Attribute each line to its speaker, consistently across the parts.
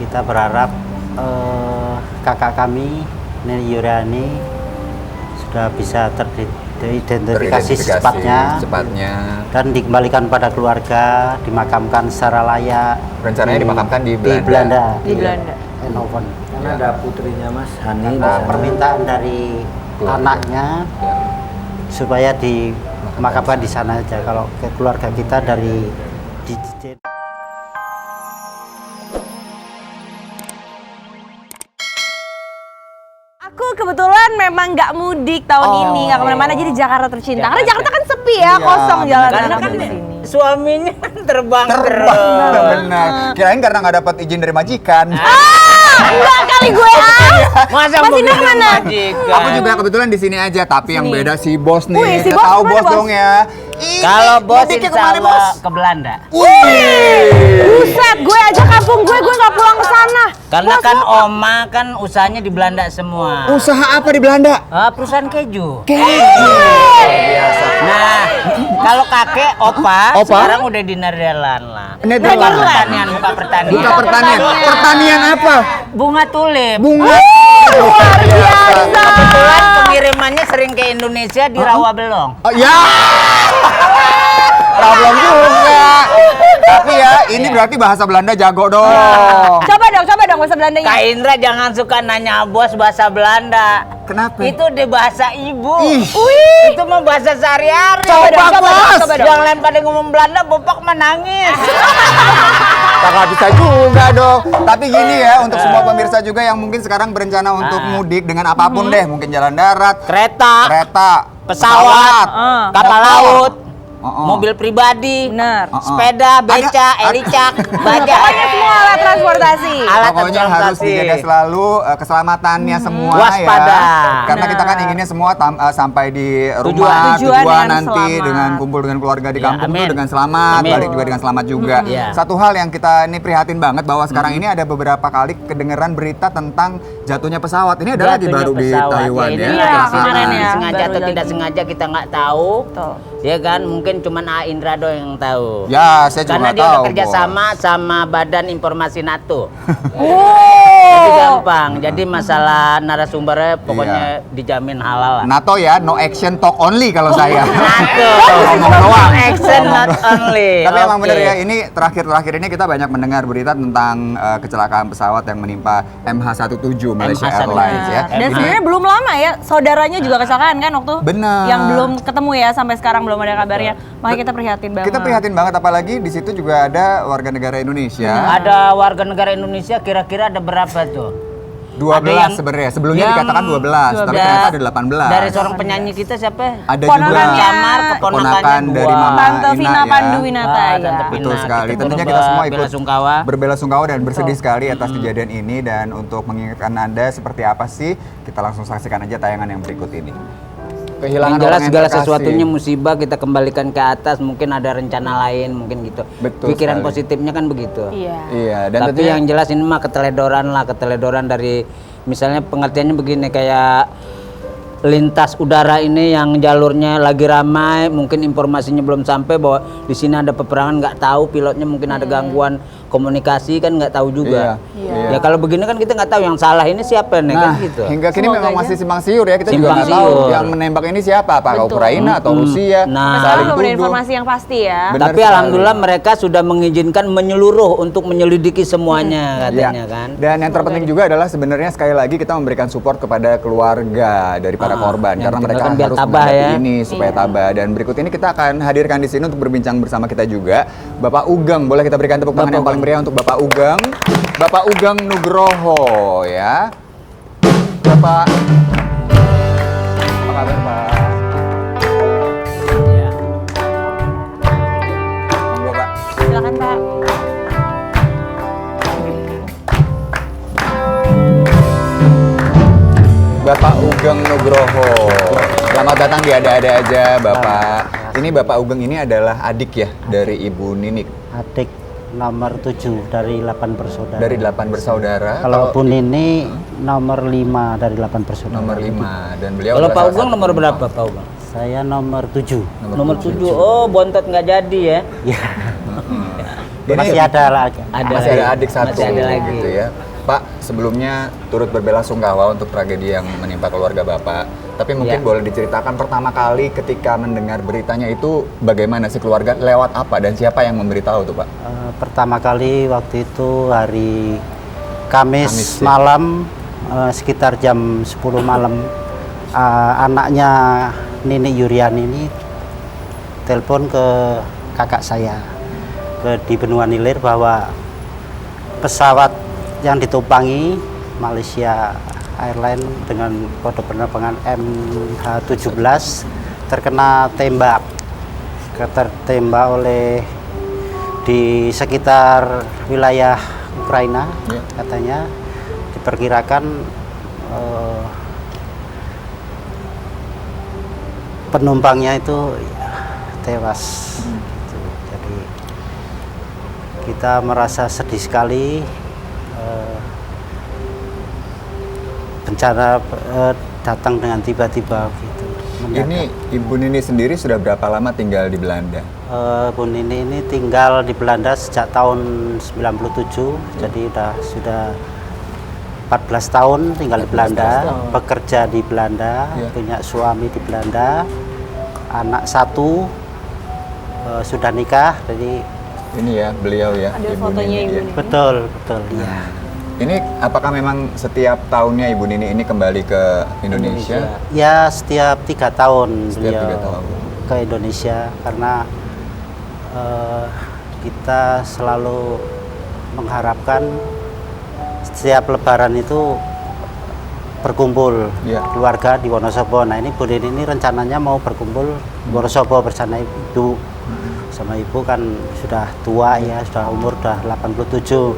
Speaker 1: Kita berharap kakak kami, Neni Yuriani, sudah bisa teridentifikasi secepatnya dan dikembalikan pada keluarga, dimakamkan secara layak.
Speaker 2: Rencananya dimakamkan di
Speaker 1: Belanda.
Speaker 3: Di Belanda.
Speaker 1: Eindhoven.
Speaker 4: Karena ada putrinya Mas Hani.
Speaker 1: Permintaan dari anaknya supaya dimakamkan di sana aja. Kalau ke keluarga kita dari di
Speaker 3: Aku kebetulan memang nggak mudik tahun ini, nggak kemana-mana, jadi Jakarta tercinta. Karena Jakarta kan sepi ya, kosong jalanan.
Speaker 5: Karena kan
Speaker 3: di sini.
Speaker 5: Suaminya terbang
Speaker 2: Benar. Kirain karena nggak dapat izin dari majikan.
Speaker 3: Enggak kali gue
Speaker 5: Masa
Speaker 3: Mas Indra
Speaker 5: mobilnya
Speaker 3: mana?
Speaker 5: majikan?
Speaker 2: Aku juga kebetulan di sini aja, tapi yang beda si bos nih.
Speaker 3: Wih, si
Speaker 2: Kita
Speaker 3: bos
Speaker 2: tahu
Speaker 3: kemana,
Speaker 2: bos
Speaker 3: bos?
Speaker 2: dong ya.
Speaker 5: Kalau bos
Speaker 2: mudiknya
Speaker 5: insya
Speaker 2: kemana,
Speaker 5: Allah
Speaker 2: Bos?
Speaker 5: ke Belanda.
Speaker 3: Buset, gue aja kampung gue nggak pulang ke sana.
Speaker 5: Karena kan Oma kan usahanya di Belanda semua.
Speaker 2: Usaha apa di Belanda?
Speaker 5: Perusahaan keju.
Speaker 2: Biasa.
Speaker 5: Nah, kalau kakek Opa sekarang udah di Nederland lah.
Speaker 2: Nederland.
Speaker 5: Buka pertanian.
Speaker 2: Buka pertanian. Pertanian apa?
Speaker 5: Bunga tulip.
Speaker 2: Bunga.
Speaker 3: Luar biasa.
Speaker 5: Kebetulan pengirimannya sering ke Indonesia di Rawabelong.
Speaker 2: Oh, ya. Problem juga. Tapi ya, ini berarti bahasa Belanda jago dong.
Speaker 3: Coba dong bahasa Belandanya.
Speaker 5: Kak Indra jangan suka nanya bos bahasa Belanda.
Speaker 2: Kenapa?
Speaker 5: Itu di bahasa ibu.
Speaker 2: Ih.
Speaker 5: Itu mah bahasa sehari-hari.
Speaker 2: Coba, Bos.
Speaker 5: Jangan lain pada ngomong Belanda, bapak menangis.
Speaker 2: Nggak bisa juga dong. Tapi gini ya, untuk semua pemirsa juga yang mungkin sekarang berencana untuk mudik dengan apapun deh, mungkin jalan darat,
Speaker 5: Kereta, pesawat, kapal laut, mobil pribadi,
Speaker 3: Benar.
Speaker 5: sepeda, beca, elicak, bajaj.
Speaker 3: Pokoknya semua alat transportasi.
Speaker 5: Alat
Speaker 2: Pokoknya harus
Speaker 5: transportasi.
Speaker 2: dijaga selalu keselamatannya semua
Speaker 5: Waspada.
Speaker 2: ya. Karena kita kan inginnya semua sampai di rumah
Speaker 3: Tujuan dengan
Speaker 2: nanti
Speaker 3: selamat.
Speaker 2: dengan kumpul dengan keluarga di
Speaker 5: Ya,
Speaker 2: kampung
Speaker 5: amin.
Speaker 2: itu dengan selamat,
Speaker 5: Amin.
Speaker 2: balik juga dengan selamat juga.
Speaker 5: Iya.
Speaker 2: Satu hal yang kita ini prihatin banget bahwa sekarang ini ada beberapa kali kedengeran berita tentang jatuhnya pesawat. Ini ada lagi
Speaker 5: Jatuhnya
Speaker 2: baru di
Speaker 5: pesawat.
Speaker 2: Taiwan
Speaker 5: ini
Speaker 2: ya.
Speaker 3: Iya, kemarin ya.
Speaker 5: Sengaja
Speaker 3: Baru
Speaker 5: atau tidak
Speaker 3: lagi.
Speaker 5: sengaja kita nggak tahu.
Speaker 3: Betul.
Speaker 5: Ya kan, mungkin cuman A Indra doang yang tahu.
Speaker 2: Ya, saya juga
Speaker 5: Karena dia
Speaker 2: tahu.
Speaker 5: udah kerja
Speaker 2: Bos.
Speaker 5: sama Badan Informasi NATO.
Speaker 3: Oh.
Speaker 5: Jadi gampang. Jadi masalah narasumbernya pokoknya dijamin halal lah.
Speaker 2: NATO ya, no action talk only kalau saya.
Speaker 5: NATO.
Speaker 2: Ngomong doang.
Speaker 5: Action not only.
Speaker 2: Tapi emang
Speaker 5: Oke.
Speaker 2: bener ya, ini terakhir ini kita banyak mendengar berita tentang kecelakaan pesawat yang menimpa MH17 Malaysia
Speaker 5: MH17.
Speaker 2: Airlines ya.
Speaker 3: Dan sebenarnya belum lama ya, saudaranya juga kecelakaan kan waktu.
Speaker 2: Benar.
Speaker 3: Yang belum ketemu ya sampai sekarang belum ada kabarnya. Makanya kita prihatin banget.
Speaker 2: Kita prihatin banget, apalagi di situ juga ada warga negara Indonesia.
Speaker 5: Ada warga negara Indonesia kira-kira ada berapa tuh?
Speaker 2: 12
Speaker 5: Ada yang-
Speaker 2: sebenarnya. Sebelumnya
Speaker 5: yang
Speaker 2: dikatakan 12, tapi ternyata ada 18.
Speaker 5: Dari seorang penyanyi kita siapa?
Speaker 2: Ada
Speaker 3: Ponakannya.
Speaker 2: juga
Speaker 5: Kamar, keponakannya
Speaker 2: dari
Speaker 5: dua.
Speaker 2: Mama
Speaker 3: Tante
Speaker 2: Ina
Speaker 3: Vina
Speaker 2: ya.
Speaker 3: Panduwinata ya.
Speaker 5: Tante Vina.
Speaker 2: Betul sekali.
Speaker 5: Kita
Speaker 2: Tentunya
Speaker 5: turut
Speaker 2: kita semua ikut
Speaker 5: berbela-sungkawa.
Speaker 2: berbela-sungkawa dan bersedih sekali atas kejadian ini, dan untuk mengingatkan Anda seperti apa sih, kita langsung saksikan aja tayangan yang berikut ini. Kehilangan
Speaker 5: Yang jelas
Speaker 2: orang yang
Speaker 5: segala
Speaker 2: terkasih.
Speaker 5: sesuatunya musibah kita kembalikan ke atas, mungkin ada rencana lain, mungkin gitu.
Speaker 2: Betul
Speaker 5: Pikiran
Speaker 2: sekali.
Speaker 5: positifnya kan begitu.
Speaker 3: Iya.
Speaker 2: Iya, dan
Speaker 5: Tapi
Speaker 2: tentunya
Speaker 5: yang jelas ini mah keteledoran dari misalnya pengertiannya begini, kayak lintas udara ini yang jalurnya lagi ramai, mungkin informasinya belum sampai bahwa di sini ada peperangan, nggak tahu pilotnya mungkin ada gangguan komunikasi, kan nggak tahu juga.
Speaker 2: Iya.
Speaker 5: Ya kalau begini kan kita nggak tahu yang salah ini siapa nih,
Speaker 2: Nah,
Speaker 5: kan gitu.
Speaker 2: hingga kini
Speaker 3: Semoga
Speaker 2: memang
Speaker 3: aja.
Speaker 2: masih simpang siur ya, kita juga
Speaker 5: Simpang
Speaker 2: nggak tahu
Speaker 5: siur.
Speaker 2: yang menembak ini siapa, apakah Ukraina atau Rusia,
Speaker 5: Nah.
Speaker 2: saling
Speaker 3: Belum ada
Speaker 2: tuduh.
Speaker 3: informasi yang pasti ya.
Speaker 2: Benar
Speaker 5: Tapi
Speaker 2: sekali.
Speaker 5: alhamdulillah mereka sudah mengizinkan menyeluruh untuk menyelidiki semuanya katanya
Speaker 2: Iya.
Speaker 5: kan.
Speaker 2: Dan yang terpenting juga adalah sebenarnya sekali lagi kita memberikan support kepada keluarga dari para korban,
Speaker 5: yang
Speaker 2: karena
Speaker 5: kita
Speaker 2: mereka
Speaker 5: kan biar
Speaker 2: harus
Speaker 5: tabah
Speaker 2: menghadapi
Speaker 5: ya.
Speaker 2: ini supaya tabah. Dan berikut ini kita akan hadirkan di sini untuk berbincang bersama kita juga Bapak Ugeng. Boleh kita berikan tepuk tangan yang paling meriah untuk Bapak Ugeng. Bapak Ugeng Nugroho ya. Bapak, apa kabar Pak?
Speaker 5: Ya.
Speaker 2: Monggo Pak.
Speaker 3: Silakan Pak.
Speaker 2: Bapak Ugeng Nugroho. Selamat datang di Ada-Ada Aja Bapak. Ini Bapak Ugeng ini adalah adik ya dari Ibu Ninik.
Speaker 1: adik nomor 7 dari 8 bersaudara.
Speaker 2: Dari 8 bersaudara.
Speaker 1: Kalau Bu Nini nomor 5 dari 8 bersaudara.
Speaker 2: nomor 5 dan beliau
Speaker 5: Kalau
Speaker 2: adalah
Speaker 5: Pak
Speaker 2: salah
Speaker 5: Ugeng
Speaker 2: satu-
Speaker 5: nomor berapa Pak Ugeng?
Speaker 1: Saya nomor 7.
Speaker 5: Nomor 7. Oh, bontot nggak jadi ya.
Speaker 1: Ya. Masih ada lagi.
Speaker 2: Masih ada adik satu
Speaker 5: Masih ada lagi.
Speaker 2: gitu ya. Pak, sebelumnya turut berbelasungkawa untuk tragedi yang menimpa keluarga Bapak. Tapi mungkin
Speaker 5: Ya.
Speaker 2: boleh diceritakan pertama kali ketika mendengar beritanya itu bagaimana sih keluarga, lewat apa dan siapa yang memberitahu tuh Pak?
Speaker 1: Pertama kali waktu itu hari Kamis
Speaker 2: Kamis, ya.
Speaker 1: malam, sekitar jam 10 malam, anaknya Nini Yuriani ini telepon ke kakak saya di Benua Nilir bahwa pesawat yang ditumpangi Malaysia Airlines dengan kode penerbangan MH17 terkena tembak, tertembak oleh di sekitar wilayah Ukraina.
Speaker 2: Ya.
Speaker 1: Katanya diperkirakan penumpangnya itu tewas. Gitu. Jadi kita merasa sedih sekali, bencana datang dengan tiba-tiba gitu. mendadak.
Speaker 2: Ini Ibu Nini sendiri sudah berapa lama tinggal di Belanda?
Speaker 1: Bu Nini ini tinggal di Belanda sejak tahun 97, jadi sudah 14 tahun tinggal di
Speaker 2: 14
Speaker 1: Belanda,
Speaker 2: tahun.
Speaker 1: bekerja di Belanda,
Speaker 2: Ya.
Speaker 1: punya suami di Belanda, anak satu, sudah nikah, jadi
Speaker 2: Ini ya, beliau ya.
Speaker 3: Ada fotonya Ibu
Speaker 2: ya.
Speaker 3: Nini.
Speaker 1: betul, ya.
Speaker 2: Ini apakah memang setiap tahunnya Ibu Nini ini kembali ke Indonesia?
Speaker 1: Ya setiap 3 tahun
Speaker 2: Setiap
Speaker 1: beliau
Speaker 2: 3 tahun.
Speaker 1: ke Indonesia karena kita selalu mengharapkan setiap Lebaran itu berkumpul
Speaker 2: Ya.
Speaker 1: keluarga di Wonosobo. Nah ini Bu Nini ini rencananya mau berkumpul di Wonosobo bersama ibu. Sama ibu kan sudah tua ya, sudah umur udah 87.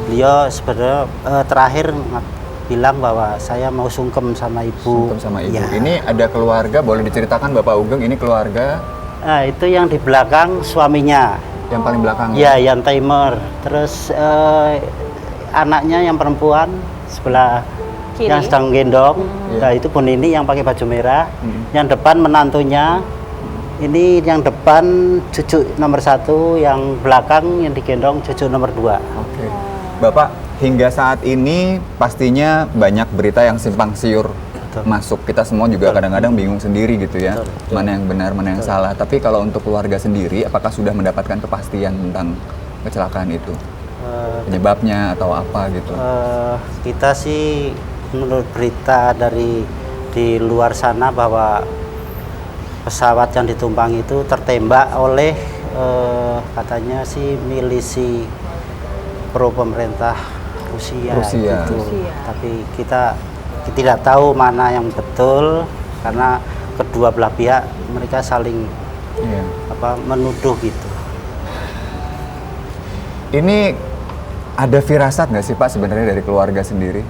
Speaker 1: Beliau sebenarnya terakhir bilang bahwa saya mau sungkem sama ibu.
Speaker 2: Sungkem sama ibu.
Speaker 1: Ya.
Speaker 2: Ini ada keluarga, boleh diceritakan Bapak Ugeng, ini keluarga
Speaker 1: Nah, itu yang di belakang suaminya.
Speaker 2: yang paling belakang.
Speaker 1: Ya, yang timer. Terus anaknya yang perempuan sebelah
Speaker 3: Kiri.
Speaker 1: yang sedang gendong.
Speaker 2: Iya.
Speaker 1: Nah, itu Bu Nini yang pakai baju merah. Yang depan menantunya. Ini yang depan cucu nomor 1, yang belakang yang digendong cucu nomor 2.
Speaker 2: Oke. Bapak, hingga saat ini pastinya banyak berita yang simpang siur masuk. Kita semua juga kadang-kadang bingung sendiri gitu ya.
Speaker 1: Betul.
Speaker 2: Mana yang benar, mana yang salah. Tapi kalau untuk keluarga sendiri, apakah sudah mendapatkan kepastian tentang kecelakaan itu? Penyebabnya atau apa gitu?
Speaker 1: Kita sih menurut berita di luar sana bahwa pesawat yang ditumpangi itu tertembak oleh katanya sih milisi pro pemerintah Rusia.
Speaker 2: Rusia.
Speaker 1: Gitu.
Speaker 3: Rusia.
Speaker 1: Tapi kita tidak tahu mana yang betul karena kedua belah pihak mereka saling
Speaker 2: Iya.
Speaker 1: menuduh gitu.
Speaker 2: Ini ada firasat nggak sih Pak sebenarnya dari keluarga sendiri?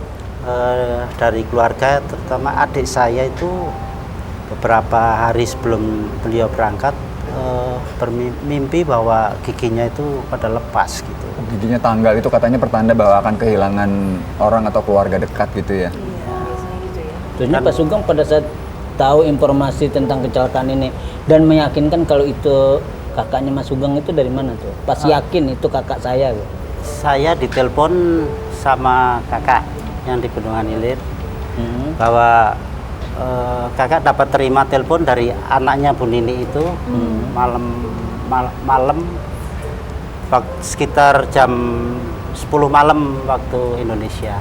Speaker 1: Dari keluarga terutama adik saya itu beberapa hari sebelum beliau berangkat bermimpi bahwa giginya itu pada lepas gitu.
Speaker 2: Giginya tanggal itu katanya pertanda bahwa akan kehilangan orang atau keluarga dekat gitu ya.
Speaker 3: Biasanya gitu ya.
Speaker 5: Terusnya Pak Sugeng pada saat tahu informasi tentang kecelakaan ini dan meyakinkan kalau itu kakaknya Mas Sugeng itu dari mana tuh? Pas yakin itu kakak saya tuh.
Speaker 1: Saya ditelepon sama kakak yang di Bendungan Hilir bahwa kakak dapat terima telepon dari anaknya Bu Nini itu malam sekitar jam 10 malam waktu Indonesia.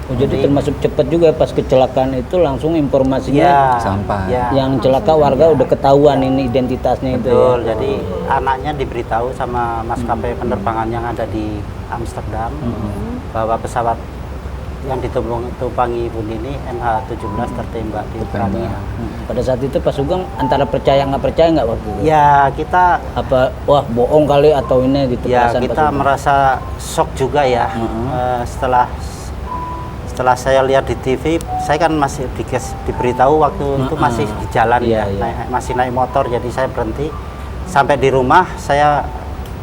Speaker 5: Oh, jadi termasuk cepat juga pas kecelakaan itu langsung informasinya
Speaker 2: Sampai.
Speaker 1: ya,
Speaker 5: yang celaka warga udah ketahuan ini identitasnya itu
Speaker 1: betul.
Speaker 5: ya.
Speaker 1: Jadi anaknya diberitahu sama maskapai penerbangan yang ada di Amsterdam bahwa pesawat yang ditumpangi Bu Nini MH17 tertembak di Ukraina.
Speaker 5: Pada saat itu Pak Sugeng antara percaya nggak percaya nggak waktu itu?
Speaker 1: Ya kita
Speaker 5: Wah bohong kali atau ini gitu
Speaker 1: ya
Speaker 5: perasaan Pak
Speaker 1: kita
Speaker 5: Sugeng?
Speaker 1: merasa shock juga ya. Setelah saya lihat di TV, saya kan masih diberitahu waktu itu masih di jalan
Speaker 5: Iya,
Speaker 1: ya,
Speaker 5: iya.
Speaker 1: masih naik motor, jadi saya berhenti. Sampai di rumah saya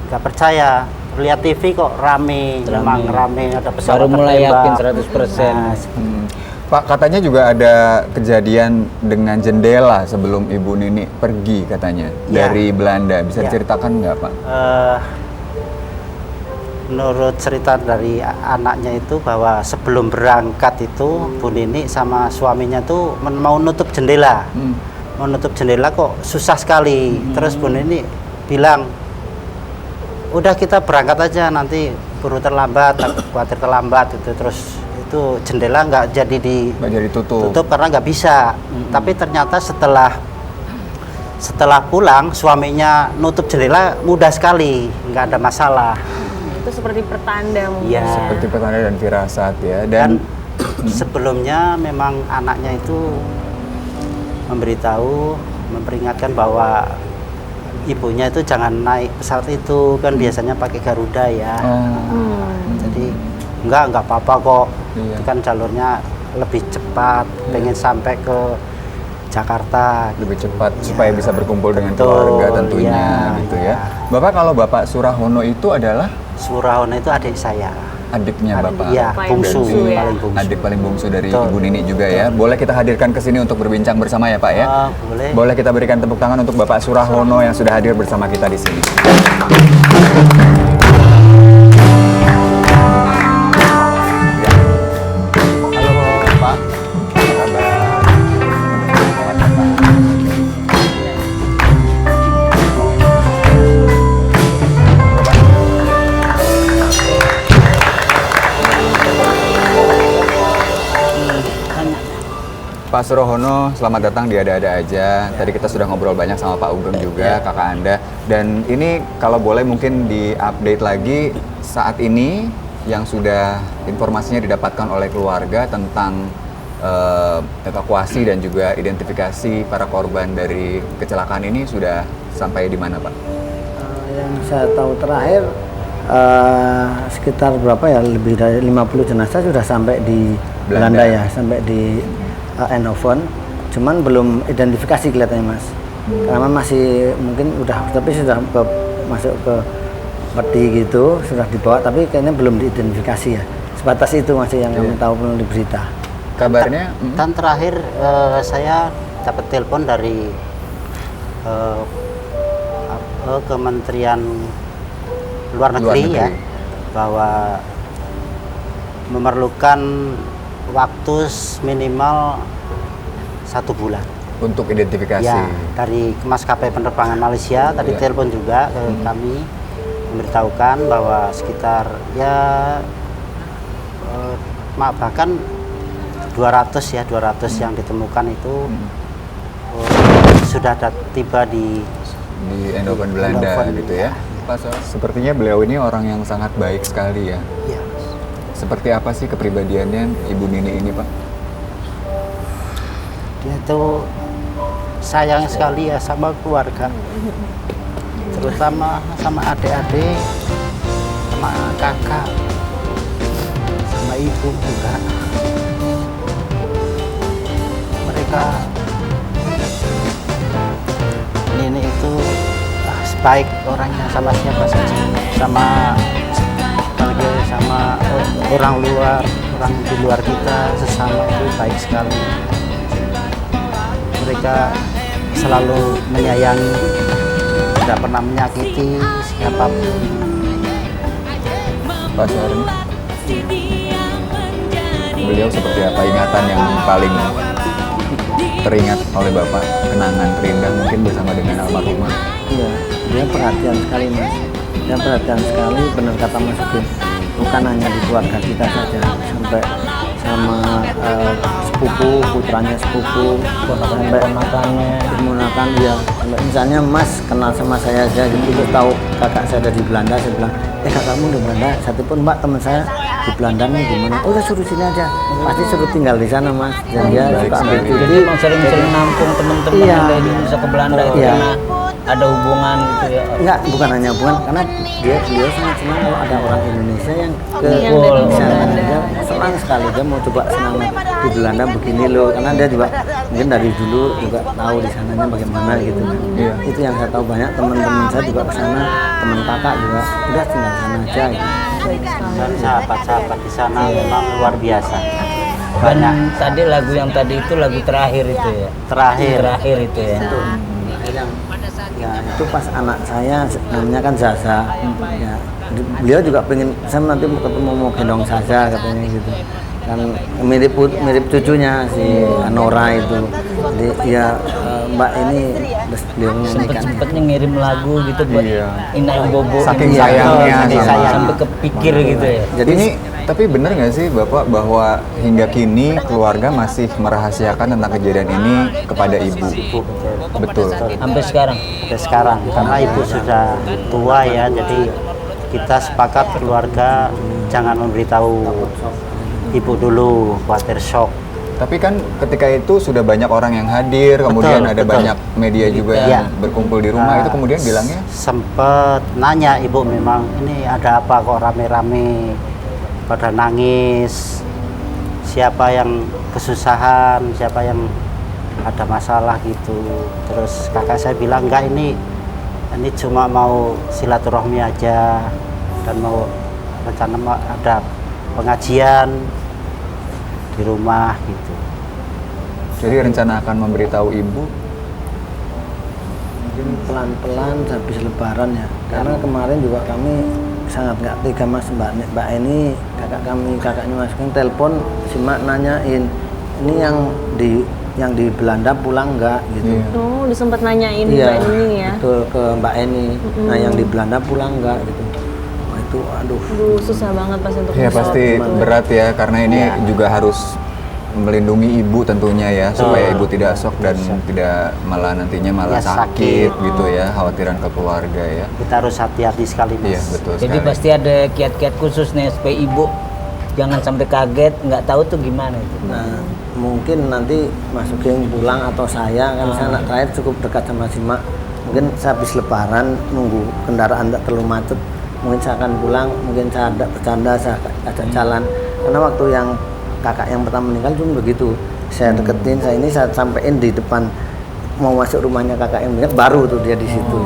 Speaker 1: nggak percaya, lihat TV kok rame, memang rame, ada pesawat
Speaker 5: Baru mulai
Speaker 1: tertembak.
Speaker 5: yakin 100%.
Speaker 1: Nah,
Speaker 2: Pak, katanya juga ada kejadian dengan jendela sebelum Ibu Nini pergi katanya
Speaker 1: Ya.
Speaker 2: dari Belanda. Bisa
Speaker 1: Ya.
Speaker 2: diceritakan nggak Pak?
Speaker 1: menurut cerita dari anaknya itu bahwa sebelum berangkat itu Bu Nini sama suaminya tuh mau nutup jendela. Mau nutup jendela kok susah sekali. Terus Bu Nini bilang, udah kita berangkat aja, nanti buru terlambat, khawatir terlambat itu. Terus itu jendela nggak jadi tutup karena nggak bisa. Tapi ternyata setelah pulang suaminya nutup jendela mudah sekali, nggak ada masalah.
Speaker 3: Itu seperti pertanda mungkin.
Speaker 1: Iya.
Speaker 2: Seperti pertanda dan firasat ya.
Speaker 1: Dan sebelumnya memang anaknya itu memberitahu, memperingatkan bahwa ibunya itu jangan naik pesawat itu, kan biasanya pakai Garuda ya. Jadi nggak apa-apa kok.
Speaker 2: Iya.
Speaker 1: Itu kan jalurnya lebih cepat, pengen sampai ke Jakarta.
Speaker 2: Lebih cepat supaya bisa berkumpul dengan
Speaker 1: Betul,
Speaker 2: keluarga tentunya
Speaker 1: iya,
Speaker 2: gitu
Speaker 1: iya.
Speaker 2: ya. Bapak, kalau Bapak Surahono itu adalah
Speaker 1: Surahono itu adik saya.
Speaker 2: adiknya Bapak?
Speaker 1: Iya,
Speaker 3: Paling
Speaker 1: bungsu,
Speaker 3: bungsu ya.
Speaker 1: paling bungsu.
Speaker 2: Adik paling bungsu dari
Speaker 1: Betul.
Speaker 2: Ibu Nini juga ya. Boleh kita hadirkan ke sini untuk berbincang bersama ya Pak ya?
Speaker 1: Boleh.
Speaker 2: Boleh kita berikan tepuk tangan untuk Bapak Surahono yang sudah hadir bersama kita di sini. Halo Pak, apa kabar? Pak Surahono, selamat datang di Ada-Ada Aja. Tadi kita sudah ngobrol banyak sama Pak Ugeng juga, kakak Anda. Dan ini kalau boleh mungkin di-update lagi saat ini yang sudah informasinya didapatkan oleh keluarga tentang evakuasi dan juga identifikasi para korban dari kecelakaan ini sudah sampai di mana Pak?
Speaker 4: Yang saya tahu terakhir sekitar berapa ya, lebih dari 50 jenazah sudah sampai di Belanda ya, sampai di Eindhoven. Cuman belum identifikasi kelihatannya Mas, karena masih mungkin udah, tapi sudah masuk ke peti gitu, sudah dibawa, tapi kayaknya belum diidentifikasi ya. Sebatas itu masih yang kami tahu, belum di berita.
Speaker 2: Kabarnya?
Speaker 1: Dan terakhir saya dapat telepon dari Kementerian Luar Negeri ya, bahwa memerlukan waktu minimal 1 bulan
Speaker 2: Untuk identifikasi?
Speaker 1: ya, dari maskapai penerbangan Malaysia tadi telepon juga ke kami, memberitahukan bahwa sekitar ya bahkan 200 yang ditemukan itu sudah tiba di
Speaker 2: Eindhoven, Belanda
Speaker 1: Eindhoven,
Speaker 2: gitu ya. Pak, sepertinya beliau ini orang yang sangat baik sekali ya.
Speaker 1: ya,
Speaker 2: Seperti apa sih kepribadiannya Ibu Nini ini Pak?
Speaker 1: dia itu sayang sekali ya sama keluarga, terutama sama adik-adik, sama kakak, sama ibu juga. Mereka Nini itu baik orangnya sama siapa saja, sama apalagi sama orang luar, orang di luar kita, sesama itu baik sekali. Mereka selalu menyayangi, tidak pernah menyakiti siapapun.
Speaker 2: Pak Syarni, beliau seperti apa ingatan yang paling teringat oleh Bapak, kenangan terindah mungkin bersama dengan almarhumah?
Speaker 4: Iya, dia perhatian sekali Mas. Dia perhatian sekali, benar kata Mas Ugeng. Bukan hanya di keluarga kita saja, sampai sama sepupu, putranya sepupu, sampai keponakan dia. Sampai misalnya Mas kenal sama saya aja, gitu tahu kakak saya ada di Belanda, saya bilang, kakakmu di Belanda, satu pun Mbak teman saya di Belanda nih gimana? Oh ya suruh sini aja, pasti suruh tinggal di sana Mas. Dan dia suka ambil cuti.
Speaker 5: Jadi emang sering-sering nampung teman-teman
Speaker 4: Iya.
Speaker 5: yang dari Indonesia ke Belanda itu
Speaker 4: Iya.
Speaker 5: karena ada hubungan gitu ya.
Speaker 4: Enggak, bukan hanya hubungan, karena beliau sangat senang kalau ada orang Indonesia yang ke
Speaker 3: Yang dari
Speaker 4: sana.
Speaker 3: Belanda.
Speaker 4: Dia senang sekali, dia mau coba senang di Belanda begini loh, karena dia juga mungkin dari dulu juga tahu di sananya bagaimana gitu kan.
Speaker 2: Iya.
Speaker 4: Itu yang saya tahu, banyak teman-teman saya juga ke sana, teman kakak juga udah tinggal sana aja gitu.
Speaker 1: Dan sahabat-sahabat di sana memang luar biasa.
Speaker 5: Dan
Speaker 1: Banyak
Speaker 5: tadi lagu yang tadi itu lagu terakhir itu ya.
Speaker 1: terakhir
Speaker 5: Terakhir itu ya.
Speaker 4: Ya itu pas anak saya namanya kan Zaza, ya beliau juga pengen saya nanti mau ketemu mau gendong Zaza katanya gitu kan, mirip cucunya si Nora itu. Jadi ya Mbak ini terus beliau menyanyikan
Speaker 5: Sempet-sempetnya ngirim lagu gitu buat
Speaker 2: Iya.
Speaker 5: Inang Bobo.
Speaker 2: Saking
Speaker 5: Iya,
Speaker 2: sayangnya
Speaker 5: saking
Speaker 2: sama-
Speaker 5: sayang. Sampai kepikir gitu ya.
Speaker 2: Jadi ini tapi benar nggak sih Bapak bahwa hingga kini keluarga masih merahasiakan tentang kejadian ini kepada ibu? Betul.
Speaker 5: Sampai sekarang.
Speaker 1: Sampai sekarang karena ibu sudah tua ya, jadi kita sepakat keluarga jangan memberitahu ibu dulu, khawatir shock.
Speaker 2: Tapi kan ketika itu sudah banyak orang yang hadir, kemudian ada
Speaker 1: betul.
Speaker 2: banyak media juga
Speaker 1: Iya.
Speaker 2: yang berkumpul di rumah, itu kemudian bilangnya
Speaker 1: Sempet nanya ibu, memang ini ada apa kok rame-rame pada nangis, siapa yang kesusahan, siapa yang ada masalah gitu. Terus kakak saya bilang enggak, ini cuma mau silaturahmi aja dan mau rencana ada pengajian di rumah gitu.
Speaker 2: jadi rencana akan memberitahu ibu.
Speaker 4: mungkin pelan-pelan habis lebaran ya, karena kemarin juga kami sangat nggak tega Mas. Mbak ini kakaknya Mas King telepon si Mak nanyain ini yang di Belanda pulang nggak gitu.
Speaker 2: Iya.
Speaker 3: Oh, disempet nanyain
Speaker 4: Iya,
Speaker 3: Mbak ini ya.
Speaker 4: betul, ke Mbak Eni. Nah yang di Belanda pulang nggak gitu. Wah itu aduh.
Speaker 3: Aduh, susah banget pas untuk
Speaker 2: Ya
Speaker 3: menjawab.
Speaker 2: pasti berat ya, karena ini juga harus melindungi ibu tentunya ya, supaya ibu tidak shock dan tidak malah nantinya malah
Speaker 1: Ya,
Speaker 2: sakit
Speaker 1: sakit.
Speaker 2: gitu ya, khawatiran ke keluarga ya.
Speaker 1: Kita harus hati-hati sekali Mas.
Speaker 2: Iya betul
Speaker 5: Jadi
Speaker 2: sekali.
Speaker 5: pasti ada kiat-kiat khusus nih supaya ibu jangan sampai kaget, nggak tahu tuh gimana itu.
Speaker 4: Nah mungkin nanti Mas Sugeng pulang atau saya kan saya anak terakhir cukup dekat sama si Mak. Mungkin saya habis lebaran nunggu kendaraan tidak terlalu macet, mungkin saya akan pulang, mungkin saya ada bercanda, saya ajak jalan. Karena waktu yang kakak yang pertama meninggal cuma begitu, saya deketin, saya sampein di depan mau masuk rumahnya kakak yang meninggal, baru tuh dia di situ.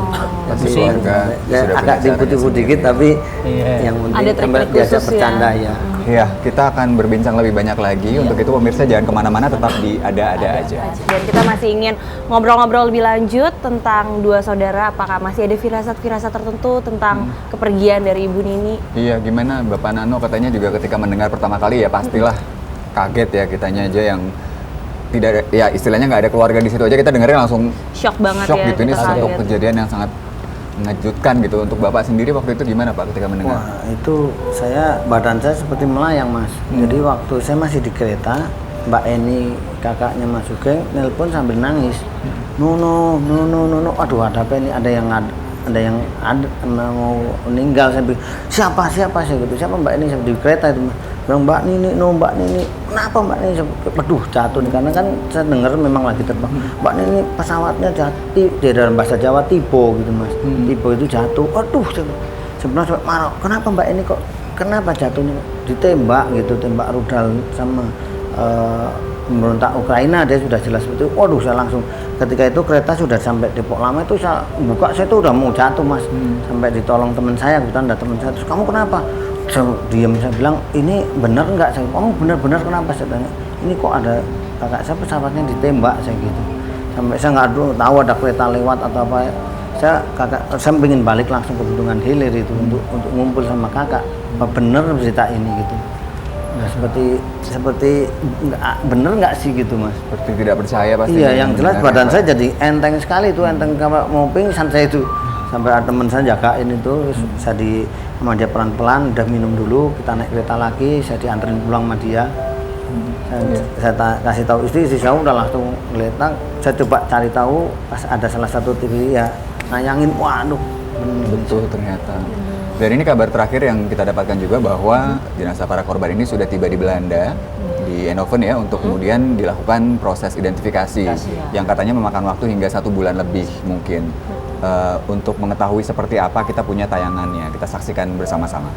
Speaker 2: Masih
Speaker 4: Jadi
Speaker 2: keluarga,
Speaker 4: ya,
Speaker 2: sudah
Speaker 4: agak
Speaker 2: punya
Speaker 4: tipu-tipu
Speaker 2: caranya
Speaker 4: dikit tapi
Speaker 5: Iya.
Speaker 4: yang penting
Speaker 3: Ada trik-trik
Speaker 4: sampai diajak
Speaker 3: khusus ya.
Speaker 4: bercanda ya.
Speaker 2: Ya, kita akan berbincang lebih banyak lagi. Untuk itu pemirsa jangan kemana-mana, tetap di ada-ada aja.
Speaker 3: Dan kita masih ingin ngobrol-ngobrol lebih lanjut tentang dua saudara. Apakah masih ada firasat-firasat tertentu tentang kepergian dari Ibu Nini?
Speaker 2: Iya, gimana Bapak Nano katanya juga ketika mendengar pertama kali ya pastilah kaget ya, kitanya aja yang tidak ada, ya istilahnya nggak ada keluarga di situ aja kita dengarnya langsung
Speaker 3: Shock banget
Speaker 2: shock
Speaker 3: ya.
Speaker 2: gitu. Ini
Speaker 3: kita
Speaker 2: satu
Speaker 3: kaget.
Speaker 2: kejadian yang sangat mengejutkan gitu. Untuk Bapak sendiri waktu itu gimana Pak ketika mendengar?
Speaker 4: Wah itu badan saya seperti melayang Mas. Jadi waktu saya masih di kereta, Mbak Eni kakaknya Mas Sugeng nelpon sambil nangis. No, aduh ada apa ini? Ada yang mau meninggal. Saya bilang siapa saya gitu. Siapa Mbak Eni? Saya di kereta itu. Bilang Mbak Nini, kenapa Mbak Nini? Aduh jatuh nih, karena kan saya dengar memang lagi terbang. Mbak Nini pesawatnya jatuh, di dalam bahasa Jawa tibo gitu Mas. Tibo itu jatuh. Aduh, sebenarnya sampai marah. Kenapa Mbak Eni kok? Kenapa jatuhnya? Ditembak gitu, tembak rudal sama pemberontak Ukraina, dia sudah jelas seperti itu. Waduh, saya langsung ketika itu kereta sudah sampai Depok Lama itu saya buka, saya tuh udah mau jatuh Mas. Sampai ditolong teman saya, kebetulan ada teman saya. Terus kamu kenapa? Saya diam, saya bilang ini benar nggak? Saya kamu benar kenapa? Saya tanya ini kok ada kakak saya pesawatnya ditembak, saya gitu. Sampai saya nggak tahu ada kereta lewat atau apa. Saya pengen balik langsung ke Bendungan Hilir itu untuk ngumpul sama kakak. Apa benar cerita ini gitu? Nah, seperti bener nggak sih gitu Mas?
Speaker 2: Seperti tidak percaya pasti.
Speaker 4: Iya, yang jelas badan saya jadi enteng sekali itu, enteng kalau mau pingsan saya itu. Sampai ada teman saya jagain itu, saya sama dia pelan-pelan, udah minum dulu, kita naik kereta lagi, saya dianterin pulang sama dia. Saya kasih tahu istri saya udah langsung ngeletak. Saya coba cari tahu, pas ada salah satu TV ya nayangin, waduh,
Speaker 2: Betul ternyata. Dan ini kabar terakhir yang kita dapatkan juga bahwa jenazah para korban ini sudah tiba di Belanda, di Eindhoven ya, untuk kemudian dilakukan proses identifikasi yang katanya memakan waktu hingga 1 bulan lebih mungkin. Untuk mengetahui seperti apa, kita punya tayangannya, kita saksikan bersama-sama.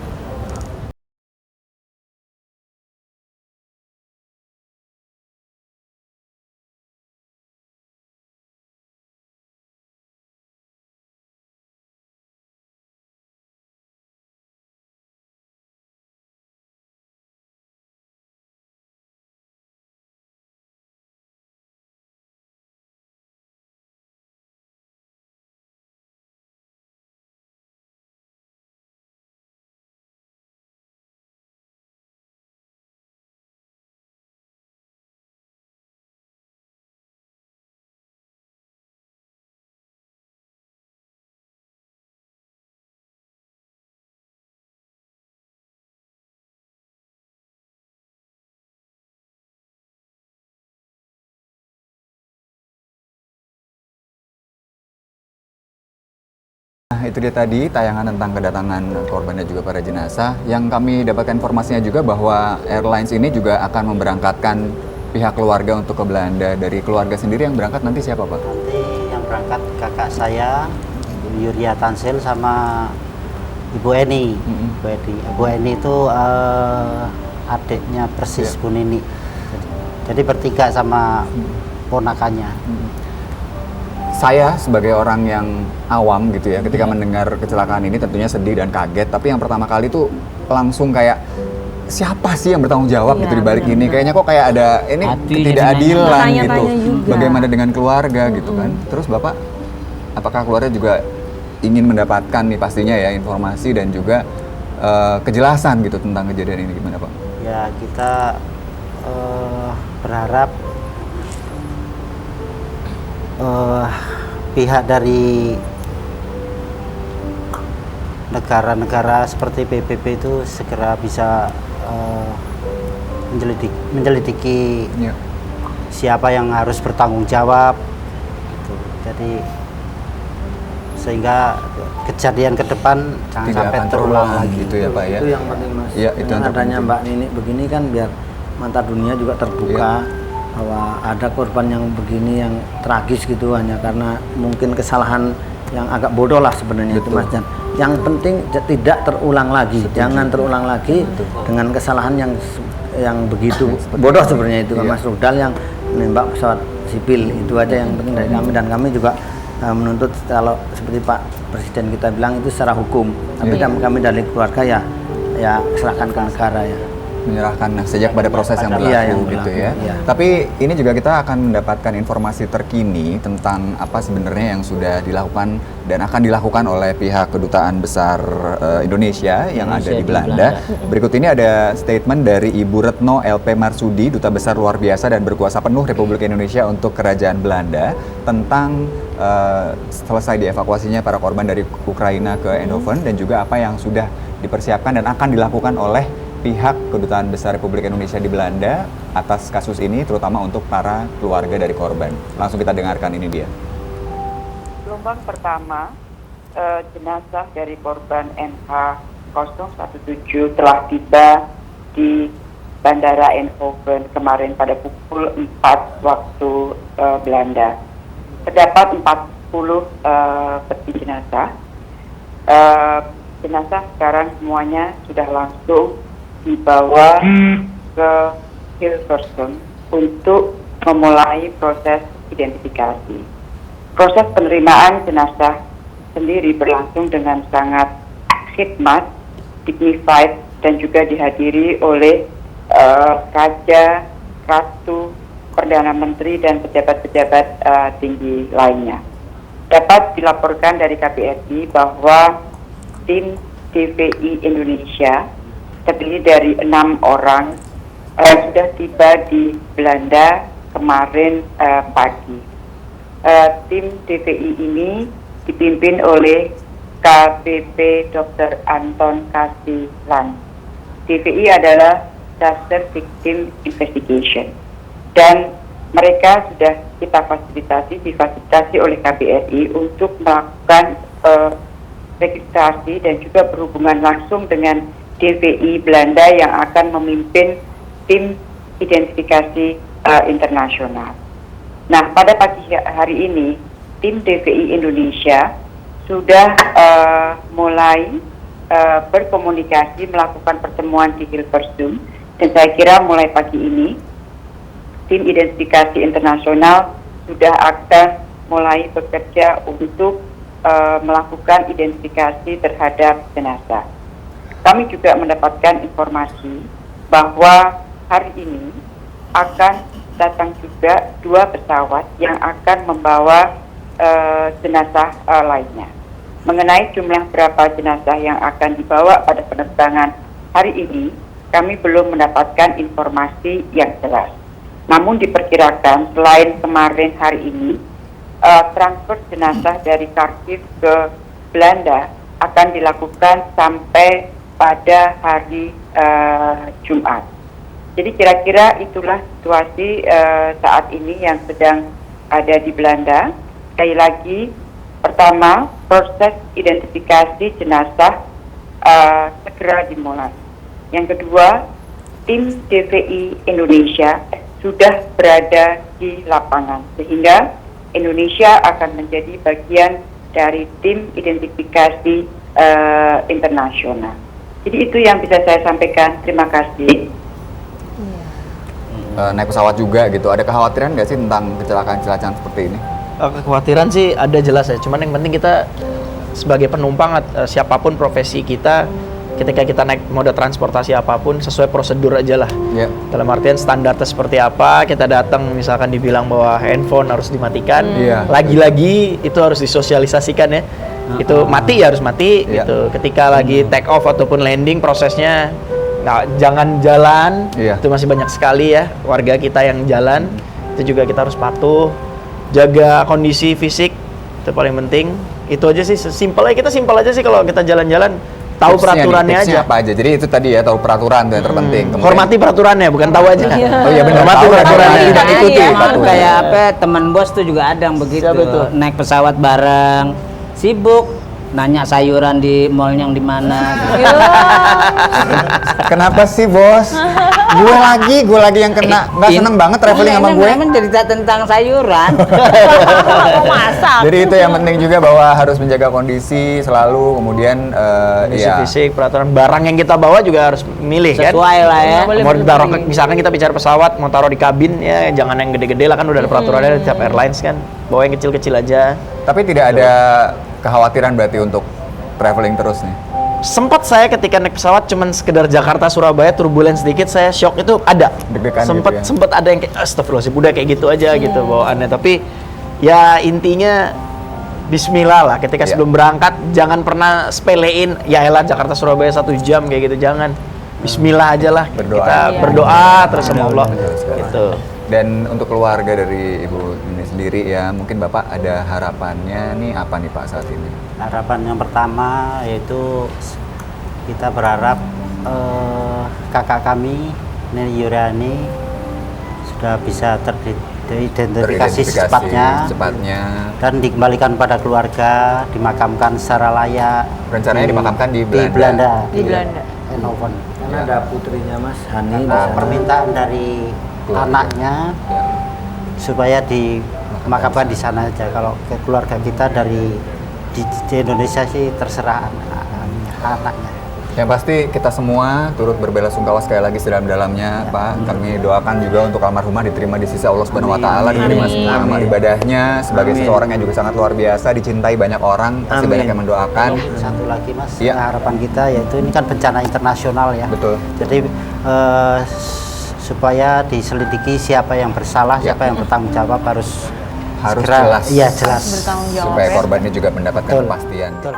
Speaker 2: Nah, itu dia tadi tayangan tentang kedatangan korban dan juga para jenazah. Yang kami dapatkan informasinya juga bahwa airlines ini juga akan memberangkatkan pihak keluarga untuk ke Belanda. Dari keluarga sendiri yang berangkat nanti siapa, Pak?
Speaker 1: Nanti yang berangkat kakak saya, Yuria Tansil sama Ibu Eni. Ibu Eni itu adiknya persis Bu Nini. Jadi bertiga sama ponakannya.
Speaker 2: Saya sebagai orang yang awam gitu ya, ketika mendengar kecelakaan ini tentunya sedih dan kaget. Tapi yang pertama kali tuh langsung kayak siapa sih yang bertanggung jawab
Speaker 3: Iya,
Speaker 2: gitu di balik ini? Kayaknya kok kayak ada ini
Speaker 5: Hati
Speaker 2: ketidakadilan gitu.
Speaker 3: Tanya-tanya juga.
Speaker 2: Bagaimana dengan keluarga gitu kan? Terus Bapak, apakah keluarga juga ingin mendapatkan nih pastinya ya informasi dan juga kejelasan gitu tentang kejadian ini, gimana Pak?
Speaker 1: Ya kita berharap pihak dari negara-negara seperti PBB itu segera bisa menyelidiki
Speaker 2: Iya.
Speaker 1: siapa yang harus bertanggung jawab gitu. Jadi sehingga kejadian ke depan jangan
Speaker 2: Tidak
Speaker 1: sampai
Speaker 2: akan
Speaker 1: terulang lagi
Speaker 2: gitu ya Pak ya.
Speaker 4: Itu yang penting Mas.
Speaker 2: Iya, itu yang
Speaker 4: Dengan adanya
Speaker 2: terpenting.
Speaker 4: Mbak Nini begini kan biar mata dunia juga terbuka bahwa ada korban yang begini yang tragis gitu hanya karena mungkin kesalahan yang agak bodoh lah sebenarnya itu Mas Jan. Yang penting tidak terulang lagi, jangan terulang lagi dengan kesalahan yang begitu bodoh sebenarnya itu kan Mas Rudal yang menembak pesawat sipil. Itu aja yang penting dari kami, dan kami juga menuntut kalau seperti Pak Presiden kita bilang itu secara hukum. Tapi kami dari keluarga ya serahkan ke negara ya.
Speaker 2: Menyerahkan sejak pada proses yang berlaku,
Speaker 4: Iya, yang
Speaker 2: gitu
Speaker 4: berlaku,
Speaker 2: ya.
Speaker 4: iya.
Speaker 2: Tapi ini juga kita akan mendapatkan informasi terkini tentang apa sebenarnya yang sudah dilakukan dan akan dilakukan oleh pihak Kedutaan Besar Indonesia yang ada di Belanda. Berikut ini ada statement dari Ibu Retno LP Marsudi, Duta Besar Luar Biasa dan Berkuasa Penuh Republik Indonesia untuk Kerajaan Belanda tentang selesai dievakuasinya para korban dari Ukraina ke Eindhoven dan juga apa yang sudah dipersiapkan dan akan dilakukan oleh pihak Kedutaan Besar Republik Indonesia di Belanda atas kasus ini, terutama untuk para keluarga dari korban. Langsung kita dengarkan, ini dia.
Speaker 6: Gelombang pertama, jenazah dari korban NH017 telah tiba di Bandara Eindhoven kemarin pada pukul 4 waktu Belanda. Terdapat 40 peti jenazah. Jenazah sekarang semuanya sudah langsung dibawa ke Hilversum untuk memulai proses identifikasi. Proses penerimaan jenazah sendiri berlangsung dengan sangat khidmat, dignified, dan juga dihadiri oleh Raja, Ratu, Perdana Menteri, dan pejabat-pejabat tinggi lainnya. Dapat dilaporkan dari KBRI bahwa tim TVI Indonesia terdiri dari 6 orang sudah tiba di Belanda kemarin pagi. Tim TVI ini dipimpin oleh KBP Dr. Anton Kasilan. TVI adalah Disaster Victim Investigation, dan mereka sudah kita difasilitasi oleh KBRI untuk melakukan registrasi dan juga berhubungan langsung dengan DVI Belanda yang akan memimpin tim identifikasi internasional. Nah, pada pagi hari ini, tim DVI Indonesia sudah mulai berkomunikasi, melakukan pertemuan di Hilversum, dan saya kira mulai pagi ini, tim identifikasi internasional sudah akan mulai bekerja untuk melakukan identifikasi terhadap jenazah. Kami juga mendapatkan informasi bahwa hari ini akan datang juga 2 pesawat yang akan membawa jenazah lainnya. Mengenai jumlah berapa jenazah yang akan dibawa pada penerbangan hari ini, kami belum mendapatkan informasi yang jelas. Namun diperkirakan selain kemarin hari ini, transfer jenazah dari Kharkiv ke Belanda akan dilakukan sampai pada hari Jumat. Jadi kira-kira itulah situasi saat ini yang sedang ada di Belanda. Sekali lagi, Pertama, proses identifikasi jenazah segera dimulai. Yang kedua, tim DVI Indonesia sudah berada di lapangan, sehingga Indonesia akan menjadi bagian dari tim identifikasi internasional. Jadi itu yang bisa saya sampaikan. Terima kasih.
Speaker 2: Naik pesawat juga gitu, ada kekhawatiran nggak sih tentang kecelakaan-kecelakaan seperti ini?
Speaker 7: Kekhawatiran sih ada jelas ya, cuman yang penting kita sebagai penumpang, siapapun profesi kita, ketika kita naik moda transportasi apapun sesuai prosedur aja lah.
Speaker 2: Ya.
Speaker 7: Dalam artian standarnya seperti apa, kita datang misalkan dibilang bahwa handphone harus dimatikan,
Speaker 2: Iya.
Speaker 7: lagi-lagi itu harus disosialisasikan ya. Itu mati ya harus mati
Speaker 2: Iya.
Speaker 7: gitu. Ketika lagi take off ataupun landing prosesnya jangan jalan,
Speaker 2: Iya.
Speaker 7: itu masih banyak sekali ya warga kita yang jalan. Itu juga kita harus patuh, jaga kondisi fisik, itu paling penting. Itu aja sih, simpel aja sih kalau kita jalan-jalan, tahu
Speaker 2: Tipsnya
Speaker 7: peraturannya
Speaker 2: nih, tipsnya
Speaker 7: aja.
Speaker 2: apa aja? Jadi itu tadi ya, tahu peraturan itu yang terpenting. Kemudian-
Speaker 7: Hormati peraturannya, bukan tahu aja.
Speaker 2: Oh iya benar,
Speaker 7: Hormati
Speaker 2: tahu
Speaker 7: peraturannya.
Speaker 2: tapi tidak ikuti
Speaker 3: Iya.
Speaker 2: peraturan.
Speaker 5: Kayak apa teman bos tuh juga ada yang begitu.
Speaker 7: Siapa itu?
Speaker 5: Naik pesawat bareng, sibuk nanya sayuran di mall yang di mana.
Speaker 2: Kenapa sih bos? gue lagi yang kena. Nggak seneng banget traveling sama gue.
Speaker 5: Emang cerita tentang sayuran.
Speaker 3: Mau masak.
Speaker 2: Jadi itu yang penting juga, bahwa harus menjaga kondisi selalu, kemudian
Speaker 7: Kondisi
Speaker 2: ya.
Speaker 7: fisik, peraturan barang yang kita bawa juga harus milih kan.
Speaker 5: Sesuai lah ya.
Speaker 7: Mau ditaruh, misalkan kita bicara pesawat, mau taruh di kabin ya jangan yang gede-gede lah, kan udah ada peraturannya di tiap airlines kan. Bawa yang kecil-kecil aja.
Speaker 2: Tapi tidak ada kekhawatiran berarti untuk traveling terus nih.
Speaker 7: Sempat saya ketika naik pesawat cuman sekedar Jakarta Surabaya turbulence sedikit, saya shock itu ada.
Speaker 2: Deg-degan
Speaker 7: Sempet
Speaker 2: gitu ya?
Speaker 7: sempet ada yang kayak astagfirullahaladzim, udah kayak gitu aja gitu bawaannya. Tapi ya intinya Bismillah lah, ketika
Speaker 2: Iya.
Speaker 7: sebelum berangkat jangan pernah sepelein ya elah Jakarta Surabaya 1 jam kayak gitu, jangan. Bismillah aja lah,
Speaker 2: Berdoa.
Speaker 7: kita
Speaker 2: Iya.
Speaker 7: berdoa terus sama Allah
Speaker 2: Betul sekali.
Speaker 7: gitu.
Speaker 2: Dan untuk keluarga dari Ibu ini sendiri ya, mungkin Bapak ada harapannya nih apa nih Pak saat ini?
Speaker 1: Harapan yang pertama yaitu kita berharap kakak kami Neni Yuriani sudah bisa teridentifikasi secepatnya dan dikembalikan pada keluarga, dimakamkan secara layak.
Speaker 2: Rencananya dimakamkan di
Speaker 1: Di Belanda.
Speaker 3: Di Belanda.
Speaker 1: Eindhoven.
Speaker 4: Karena ada putrinya Mas Hani di
Speaker 1: Karena
Speaker 4: sana.
Speaker 1: permintaan dari
Speaker 2: Keluarga.
Speaker 1: anaknya supaya dimakamkan di sana aja. Kalau ke keluarga kita di Indonesia sih terserah anaknya.
Speaker 2: Yang pasti kita semua turut berbelasungkawa sekali lagi sedalam-dalamnya Pak. Kami doakan juga untuk almarhumah diterima di sisi Allah Subhanahu wa taala, diterima semua amal ibadahnya sebagai seseorang yang juga sangat luar biasa, dicintai banyak orang, pasti
Speaker 7: Amin.
Speaker 2: banyak yang mendoakan.
Speaker 1: Satu lagi Mas,
Speaker 2: Iya.
Speaker 1: harapan kita yaitu ini kan bencana internasional ya.
Speaker 2: Betul.
Speaker 1: Jadi supaya diselidiki siapa yang bersalah,
Speaker 2: Ya.
Speaker 1: siapa yang bertanggung jawab harus
Speaker 2: Harus
Speaker 1: segera-
Speaker 2: jelas.
Speaker 1: Iya jelas.
Speaker 3: Bertanggung jawab
Speaker 2: Supaya
Speaker 3: ya.
Speaker 2: korbannya juga mendapatkan
Speaker 1: Betul.
Speaker 2: kepastian.
Speaker 1: Betul.